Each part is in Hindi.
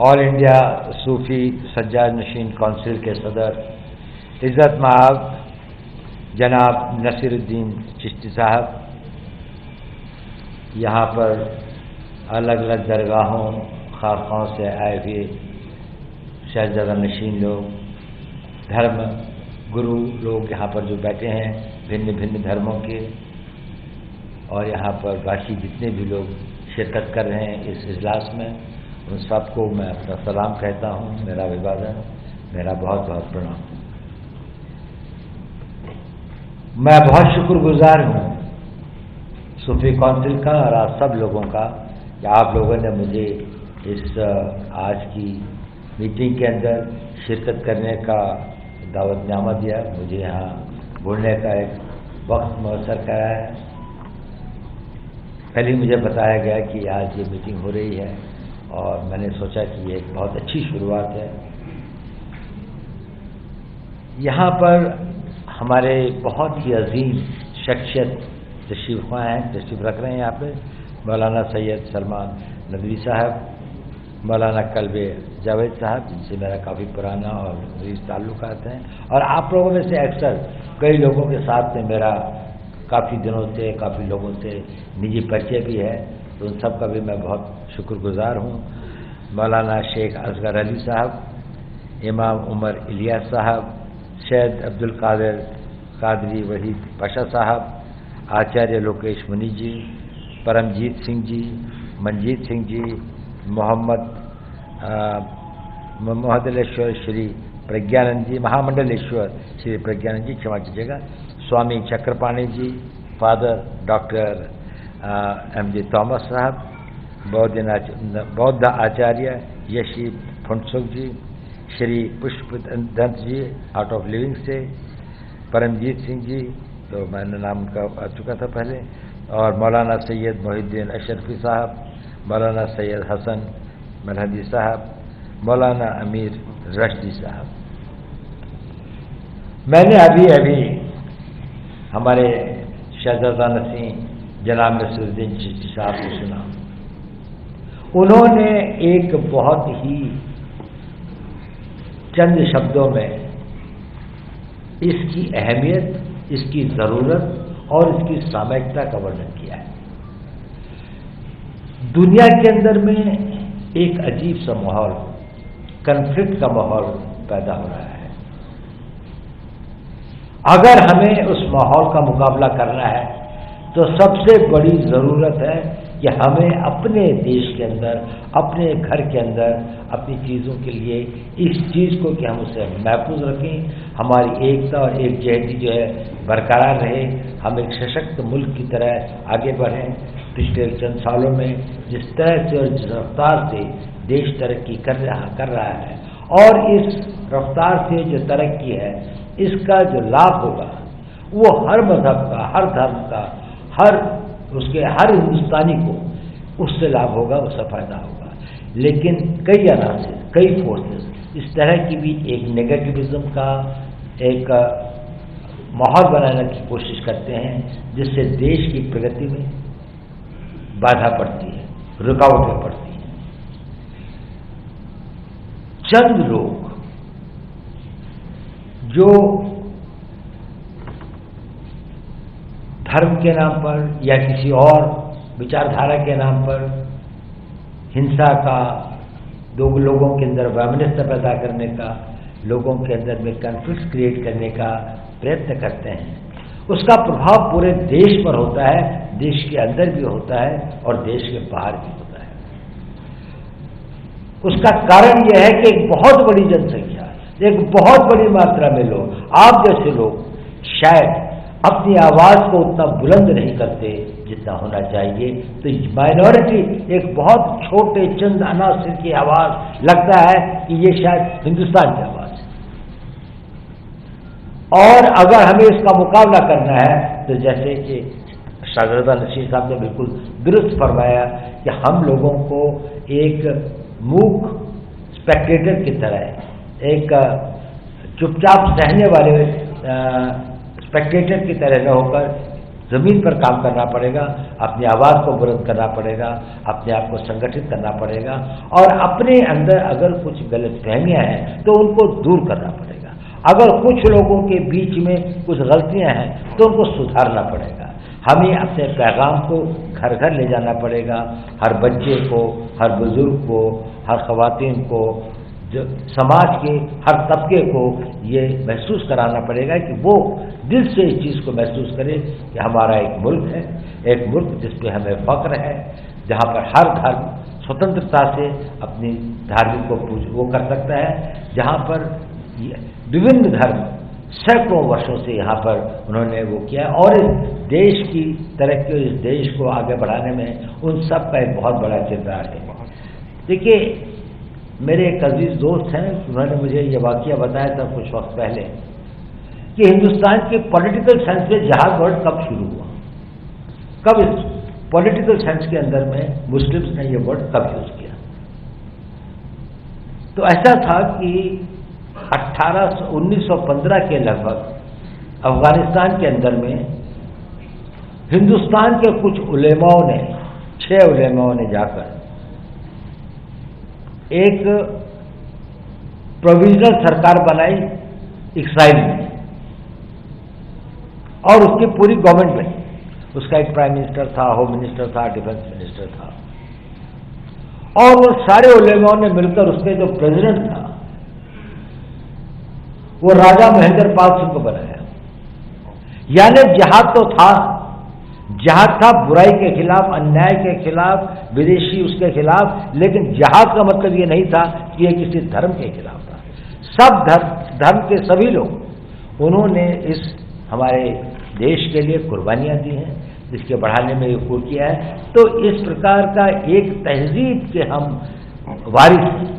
ऑल इंडिया सूफी सज्जाद नशीन काउंसिल के सदर इज़्ज़त माब जनाब नसीरुद्दीन चिश्ती साहब, यहाँ पर अलग अलग दरगाहों खाखाओं से आए हुए शहजादा नशीन लोग, धर्म गुरु लोग यहाँ पर जो बैठे हैं भिन्न भिन्न धर्मों के, और यहाँ पर बाकी जितने भी लोग शिरकत कर रहे हैं इस इजलास में, उन सबको मैं अपना सलाम कहता हूँ, मेरा अभिवादन, मेरा बहुत बहुत प्रणाम। मैं बहुत शुक्रगुजार हूँ सूफी काउंसिल का और आप सब लोगों का कि आप लोगों ने मुझे इस आज की मीटिंग के अंदर शिरकत करने का दावतनामा दिया, मुझे यहाँ बोलने का एक वक्त मुयस्सर कराया है। पहले मुझे बताया गया कि आज ये मीटिंग हो रही है और मैंने सोचा कि ये एक बहुत अच्छी शुरुआत है। यहाँ पर हमारे बहुत ही अजीम शख्सियत तशरीफ़ रख रहे हैं। यहाँ पे मौलाना सैयद सलमान नदवी साहब, मौलाना कल्बे जावेद साहब, जिनसे मेरा काफ़ी पुराना और अजीज ताल्लुकात हैं, और आप लोगों में से अक्सर कई लोगों के साथ में मेरा काफ़ी दिनों से, काफ़ी लोगों से निजी परिचय भी है, तो उन सब का भी मैं बहुत शुक्रगुजार हूँ। मौलाना शेख असगर अली साहब, इमाम उमर इलियास साहब, सैयद अब्दुल कादिर कादरी वहीद पाशा साहब, आचार्य लोकेश मुनि जी, परमजीत सिंह जी, मनजीत सिंह जी, महामंडलेश्वर श्री प्रज्ञानंद जी, महामंडलेश्वर श्री प्रज्ञानंद जी, क्षमा कीजिएगा, स्वामी चक्रपाणी जी, फादर डॉक्टर एम.जे. थॉमस साहब, बौद्ध आचार्य यशी फुंसुक जी, श्री पुष्प दंत जी आउट ऑफ लिविंग से, परमजीत सिंह जी, तो मैंने नाम उनका आ चुका था पहले, और मौलाना सैयद मोहिद्दीन अशरफी साहब, मौलाना सैयद हसन मरहदी साहब, मौलाना अमीर रशदी साहब। मैंने अभी हमारे शहजादा नसीम जनाब नसीरुद्दीन चिश्ती साहब को सुना। उन्होंने एक बहुत ही चंद शब्दों में इसकी अहमियत, इसकी ज़रूरत और इसकी सामयिकता का वर्णन किया है। दुनिया के अंदर में एक अजीब सा माहौल, कन्फ्लिक्ट का माहौल पैदा हो रहा है। अगर हमें उस माहौल का मुकाबला करना है तो सबसे बड़ी ज़रूरत है कि हमें अपने देश के अंदर, अपने घर के अंदर, अपनी चीज़ों के लिए इस चीज़ को कि हम उसे महफूज रखें, हमारी एकता और एकजुहती जो है बरकरार रहे, हम एक सशक्त मुल्क की तरह आगे बढ़ें। पिछले चंद सालों में जिस तरह से और जिस रफ्तार से देश तरक्की कर रहा है, और इस रफ्तार से जो तरक्की है इसका जो लाभ होगा वो हर मजहब का, हर धर्म का, हर हिंदुस्तानी को उससे लाभ होगा, उससे फायदा होगा। लेकिन कई अनासर, कई फोर्सेस इस तरह की भी एक नेगेटिविज्म का एक माहौल बनाने की कोशिश करते हैं, जिससे देश की प्रगति में बाधा पड़ती है, रुकावटें पड़ती हैं। चंद लोग जो धर्म के नाम पर या किसी और विचारधारा के नाम पर हिंसा का, दो लोगों के अंदर वैमनस्य पैदा करने का, लोगों के अंदर में कन्फ्लिक्ट क्रिएट करने का प्रयत्न करते हैं, उसका प्रभाव पूरे देश पर होता है, देश के अंदर भी होता है और देश के बाहर भी होता है। उसका कारण यह है कि एक बहुत बड़ी जनसंख्या, एक बहुत बड़ी मात्रा में लोग, आप जैसे लोग शायद अपनी आवाज़ को उतना बुलंद नहीं करते जितना होना चाहिए। तो माइनॉरिटी, एक बहुत छोटे चंद अनासर की आवाज़, लगता है कि ये शायद हिंदुस्तान की आवाज़ है। और अगर हमें इसका मुकाबला करना है तो जैसे कि शहजादा नशीन साहब ने बिल्कुल दुरुस्त फरमाया कि हम लोगों को एक मूक स्पेक्टेटर की तरह, एक चुपचाप सहने वाले स्पेक्टेटर की तरह न होकर ज़मीन पर काम करना पड़ेगा, अपनी आवाज़ को बुलंद करना पड़ेगा, अपने आप को संगठित करना पड़ेगा और अपने अंदर अगर कुछ गलतफहमियां हैं तो उनको दूर करना पड़ेगा। अगर कुछ लोगों के बीच में कुछ गलतियां हैं तो उनको सुधारना पड़ेगा। हमें अपने पैगाम को घर घर ले जाना पड़ेगा, हर बच्चे को, हर बुजुर्ग को, हर ख़वातीन को, जो समाज के हर तबके को ये महसूस कराना पड़ेगा कि वो दिल से इस चीज़ को महसूस करे कि हमारा एक मुल्क है, एक मुल्क जिस पे हमें फ़ख्र है, जहाँ पर हर धर्म स्वतंत्रता से अपनी धार्मिक को वो कर सकता है, जहाँ पर विभिन्न धर्म सैकड़ों वर्षों से यहाँ पर उन्होंने वो किया और इस देश की तरक्की, इस देश को आगे बढ़ाने में उन सब का एक बहुत बड़ा किरदार है। देखिए, मेरे एक अजीज दोस्त हैं, उन्होंने मुझे ये वाक़या बताया था कुछ वक्त पहले कि हिंदुस्तान के पॉलिटिकल साइंस में जहाज वर्ड कब शुरू हुआ, कब इस पॉलिटिकल साइंस के अंदर में मुस्लिम्स ने ये वर्ड कब यूज़ किया। तो ऐसा था कि 1915 के लगभग अफगानिस्तान के अंदर में हिंदुस्तान के कुछ उलेमाओं ने, 6 उलेमाओं ने जाकर एक प्रोविजनल सरकार बनाई इस्राइल में और उसकी पूरी गवर्नमेंट बनी। उसका एक प्राइम मिनिस्टर था, होम मिनिस्टर था, डिफेंस मिनिस्टर था और वो सारे उलेमाओं ने मिलकर उसके जो प्रेसिडेंट था वो राजा महेंद्र पाल सिंह को बनाया। यानी जिहाद तो था, जिहाद था बुराई के खिलाफ, अन्याय के खिलाफ, विदेशी उसके खिलाफ, लेकिन जिहाद का मतलब ये नहीं था कि ये किसी धर्म के खिलाफ था। सब धर्म के सभी लोग उन्होंने इस हमारे देश के लिए कुर्बानियां दी हैं, इसके बढ़ाने में ये किया है। तो इस प्रकार का एक तहजीब के हम वारिस हैं।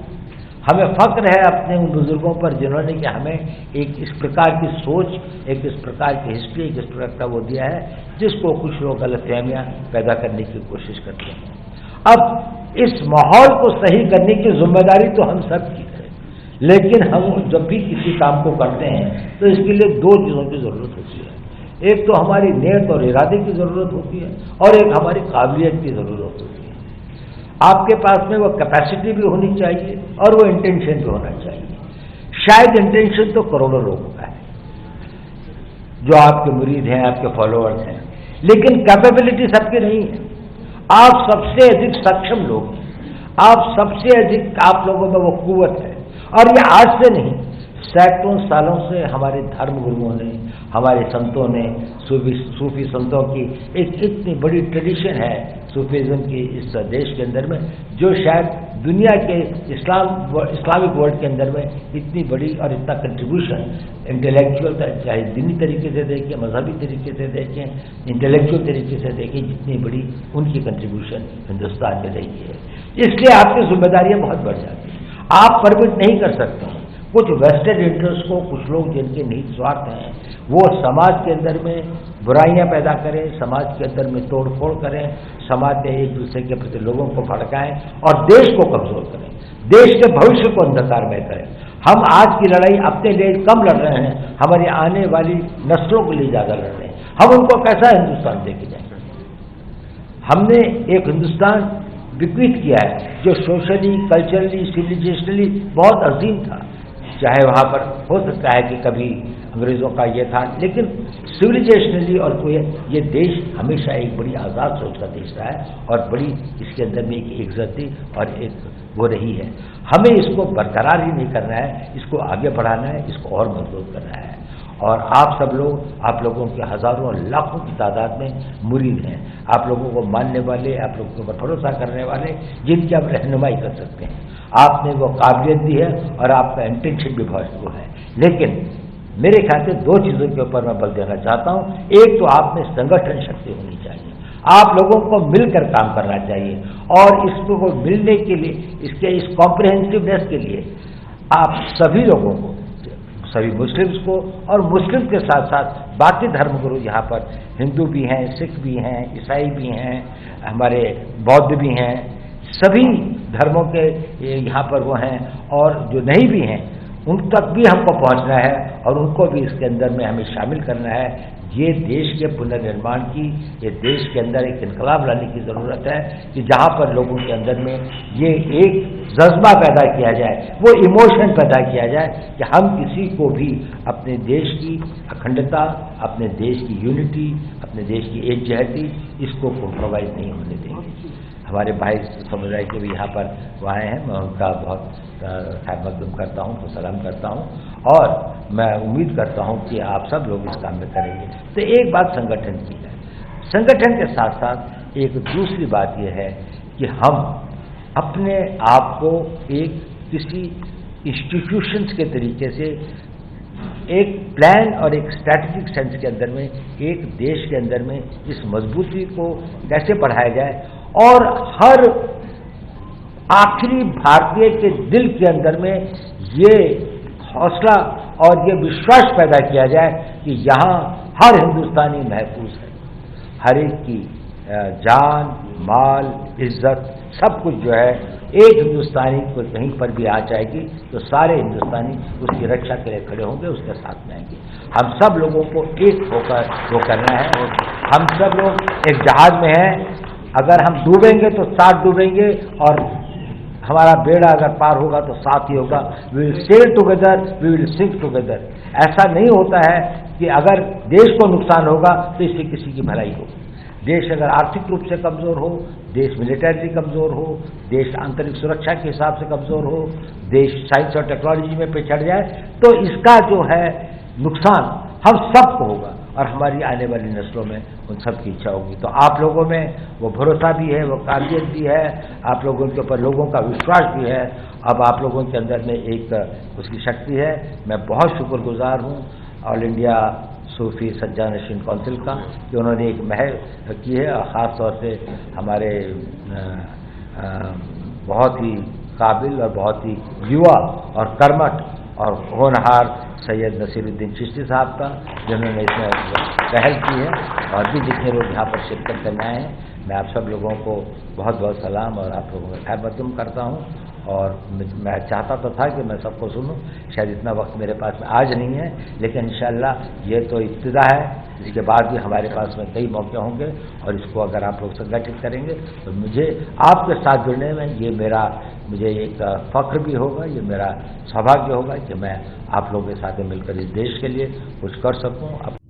हमें फ़ख्र है अपने उन बुजुर्गों पर जिन्होंने कि हमें एक इस प्रकार की सोच, एक इस प्रकार की हिस्ट्री, एक इस प्रकार का वो दिया है जिसको कुछ लोग गलतफहमियां पैदा करने की कोशिश करते हैं। अब इस माहौल को सही करने की जिम्मेदारी तो हम सब की है, लेकिन हम जब भी किसी काम को करते हैं तो इसके लिए 2 चीज़ों की ज़रूरत होती है। एक तो हमारी नीयत और इरादे की ज़रूरत होती है और एक हमारी काबिलियत की ज़रूरत होती है। आपके पास में वो कैपेसिटी भी होनी चाहिए और वो इंटेंशन भी होना चाहिए। शायद इंटेंशन तो करोड़ों लोगों का है जो आपके मुरीद हैं, आपके फॉलोअर्स हैं, लेकिन कैपेबिलिटी सबकी नहीं है। आप सबसे अधिक सक्षम लोग हैं, आप सबसे अधिक, आप लोगों में वो कुव्वत है और ये आज से नहीं, सैकड़ों सालों से हमारे धर्म गुरुओं ने, हमारे संतों ने, सूफी संतों की एक इतनी बड़ी ट्रेडिशन है सूफीज़म की इस देश के अंदर में, जो शायद दुनिया के इस्लामिक वर्ल्ड के अंदर में इतनी बड़ी और इतना कंट्रीब्यूशन इंटेलेक्चुअल, चाहे दीनी तरीके से देखें, मजहबी तरीके से देखें, इंटेलेक्चुअल तरीके से देखें, जितनी बड़ी उनकी कंट्रीब्यूशन हिंदुस्तान में रही है। इसलिए आपकी जिम्मेदारियाँ बहुत बढ़ जाती हैं। आप परमिट नहीं कर सकते। कुछ वेस्टेड इंटरेस्ट को, कुछ लोग जिनके निहित स्वार्थ हैं, वो समाज के अंदर में बुराइयां पैदा करें, समाज के अंदर में तोड़ फोड़ करें, समाज में एक दूसरे के प्रति लोगों को भड़काएं और देश को कमजोर करें, देश के भविष्य को अंधकारमय करें। हम आज की लड़ाई अपने लिए कम लड़ रहे हैं, हमारी आने वाली नस्लों के लिए ज़्यादा लड़ रहे हैं। हम उनको कैसा हिंदुस्तान देके जाएंगे? हमने एक हिंदुस्तान विकसित किया है जो सोशली, कल्चरली, सिविलाइजेशनली बहुत अजीम था। चाहे वहाँ पर हो सकता है कि कभी अंग्रेज़ों का ये था, लेकिन सिविलाइजेशनली और ये देश हमेशा एक बड़ी आज़ाद सोच का देश रहा है और बड़ी इसके अंदर में एक इज्जत थी और एक वो रही है। हमें इसको बरकरार ही नहीं करना है, इसको आगे बढ़ाना है, इसको और मजबूत करना है। और आप सब लोग, आप लोगों के हज़ारों और लाखों की तादाद में मुरीद हैं, आप लोगों को मानने वाले, आप लोगों को भरोसा करने वाले, जिनकी आप रहनुमाई कर सकते हैं। आपने वो काबिलियत दी है और आपका इंटेंशन भी बहुत वो है। लेकिन मेरे ख्याल से 2 चीज़ों के ऊपर मैं बल देना चाहता हूँ। एक तो आप में संगठन शक्ति होनी चाहिए, आप लोगों को मिलकर काम करना चाहिए और इसको मिलने के लिए, इसके इस कॉम्प्रिहेंसिवनेस के लिए आप सभी लोगों को, सभी मुस्लिम्स को और मुस्लिम के साथ साथ बाकी धर्मगुरु, यहाँ पर हिंदू भी हैं, सिख भी हैं, ईसाई भी हैं, हमारे बौद्ध भी हैं, सभी धर्मों के यहाँ पर वो हैं और जो नहीं भी हैं उन तक भी हमको पहुँचना है और उनको भी इसके अंदर में हमें शामिल करना है। ये देश के पुनर्निर्माण की, ये देश के अंदर एक इनकलाब लाने की ज़रूरत है कि जहाँ पर लोगों के अंदर में ये एक जज्बा पैदा किया जाए, वो इमोशन पैदा किया जाए कि हम किसी को भी अपने देश की अखंडता, अपने देश की यूनिटी, अपने देश की एकजहती, इसको कॉम्प्रोमाइज़ नहीं होने देंगे। हमारे भाई समुदाय के भी यहाँ पर वो आए हैं, मैं उनका बहुत खैर मकदम करता हूँ, तो सलाम करता हूँ, और मैं उम्मीद करता हूँ कि आप सब लोग इस काम में करेंगे। तो एक बात संगठन की है, संगठन के साथ साथ एक दूसरी बात यह है कि हम अपने आप को एक किसी इंस्टीट्यूशंस के तरीके से एक प्लान और एक स्ट्रैटेजिक सेंस के अंदर में, एक देश के अंदर में इस मजबूती को कैसे बढ़ाया जाए और हर आखिरी भारतीय के दिल के अंदर में ये हौसला और ये विश्वास पैदा किया जाए कि यहाँ हर हिंदुस्तानी महफूज है, हर एक की जान, माल, इज्जत, सब कुछ जो है एक हिंदुस्तानी को कहीं पर भी आ जाएगी तो सारे हिंदुस्तानी उसकी रक्षा के लिए खड़े होंगे, उसके साथ में आएंगे। हम सब लोगों को एक होकर वो करना है। हम सब लोग एक जहाज में हैं, अगर हम डूबेंगे तो साथ डूबेंगे और हमारा बेड़ा अगर पार होगा तो साथ ही होगा। We will sail together, we will sink together. ऐसा नहीं होता है कि अगर देश को नुकसान होगा तो इससे किसी की भलाई होगी। देश अगर आर्थिक रूप से कमज़ोर हो, देश मिलिटरी कमज़ोर हो, देश आंतरिक सुरक्षा के हिसाब से कमज़ोर हो, देश साइंस और टेक्नोलॉजी में पिछड़ जाए तो इसका जो है नुकसान हम सबको होगा और हमारी आने वाली नस्लों में उन सब की इच्छा होगी। तो आप लोगों में वो भरोसा भी है, वो काबिलियत भी है, आप लोगों के ऊपर लोगों का विश्वास भी है। अब आप लोगों के अंदर में एक उसकी शक्ति है। मैं बहुत शुक्रगुजार हूँ ऑल इंडिया सूफी सज्जा नशीन काउंसिल का कि उन्होंने एक महल की है, और ख़ास तौर से हमारे बहुत ही काबिल और बहुत ही युवा और कर्मठ और होनहार सैयद नसीरुद्दीन चिश्ती साहब का, जिन्होंने इसमें पहल की है, और भी जितने लोग यहाँ पर शिरकत करने आए हैं, मैं आप सब लोगों को बहुत बहुत सलाम और आप लोगों का खैर मकदम करता हूँ। और मैं चाहता तो था कि मैं सबको सुनूं, शायद इतना वक्त मेरे पास में आज नहीं है, लेकिन इंशाअल्लाह ये तो इब्तिदा है, इसके बाद भी हमारे पास में कई मौके होंगे और इसको अगर आप लोग संगठित करेंगे तो मुझे आपके साथ जुड़ने में ये मुझे एक फ़ख्र भी होगा, ये मेरा सौभाग्य होगा कि मैं आप लोगों के साथ मिलकर इस देश के लिए कुछ कर सकूं।